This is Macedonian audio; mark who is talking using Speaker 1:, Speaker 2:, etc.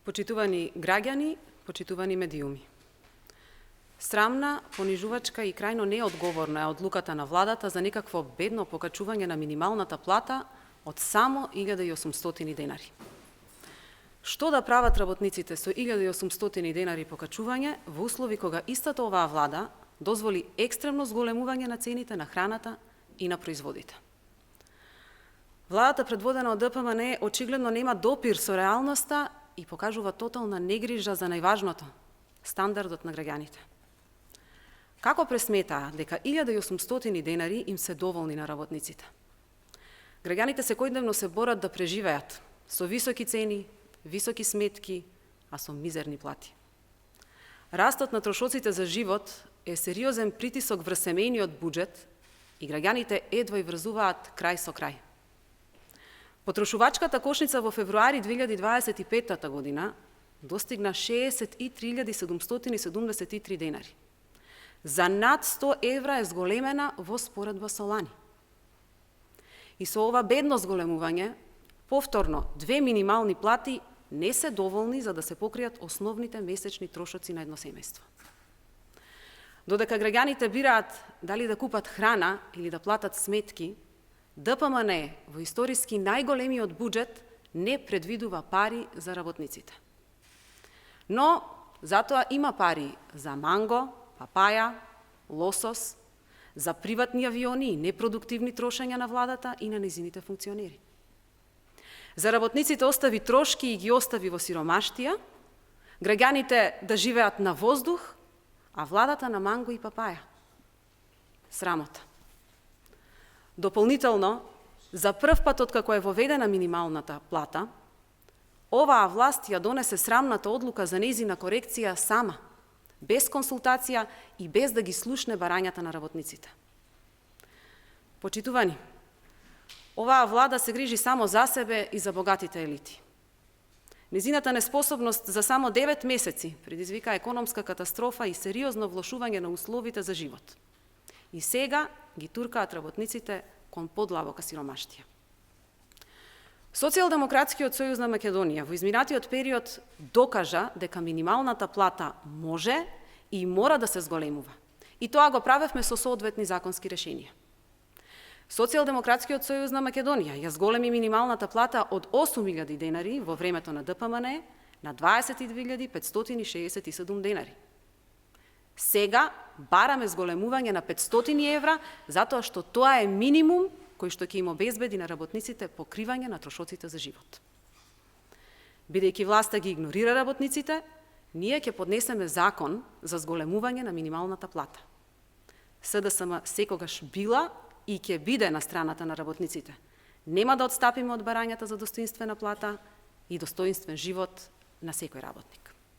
Speaker 1: Почитувани граѓани, почитувани медиуми. Срамна, понижувачка и крајно неодговорна е одлуката на владата за некакво бедно покачување на минималната плата од само 1800 денари. Што да прават работниците со 1800 денари покачување во услови кога истата оваа влада дозволи екстремно зголемување на цените на храната и на производите? Владата предводена од ДПМН очигледно нема допир со реалноста и покажува тотална негрижа за најважното – стандардот на граѓаните. Како пресметаа дека 1800 денари им се доволни на работниците? Граѓаните секојдневно се борат да преживеат со високи цени, високи сметки, а со мизерни плати. Растот на трошоците за живот е сериозен притисок врз семејниот буџет и граѓаните едва и врзуваат крај со крај. Потрошувачката кошница во февруари 2025 година достигна 63.773 денари. За над 100 евра е зголемена во споредба со лани. И со ова бедно зголемување, повторно, две минимални плати не се доволни за да се покријат основните месечни трошоци на едно семејство. Додека граѓаните бираат дали да купат храна или да платат сметки, ДПМН во историски најголемиот буџет не предвидува пари за работниците. Но затоа има пари за манго, папаја, лосос, за приватни авиони и непродуктивни трошења на владата и на нејзините функционери. За работниците остави трошки и ги остави во сиромаштија, граѓаните да живеат на воздух, а владата на манго и папаја. Срамота. Дополнително, за прв пат откако е воведена минималната плата, оваа власт ја донесе срамната одлука за нејзина корекција сама, без консултација и без да ги слушне барањата на работниците. Почитувани, оваа влада се грижи само за себе и за богатите елити. Нејзината неспособност за само 9 месеци предизвика економска катастрофа и сериозно влошување на условите за живот. И сега ги туркаат работниците кон подлабока сиромаштија. Социјалдемократскиот сојуз на Македонија во изминатиот период докажа дека минималната плата може и мора да се зголемува. И тоа го правевме со соодветни законски решенија. Социјалдемократскиот сојуз на Македонија ја зголеми минималната плата од 8.000 денари во времето на ДПМН на 22.567 денари. Сега бараме зголемување на 500 евра, затоа што тоа е минимум кој што ќе им обезбеди на работниците покривање на трошоците за живот. Бидејќи власта ги игнорира работниците, ние ќе поднесеме закон за зголемување на минималната плата. СДСМ секогаш била и ќе биде на страната на работниците. Нема да отстапиме од барањата за достоинствена плата и достоинствен живот на секој работник.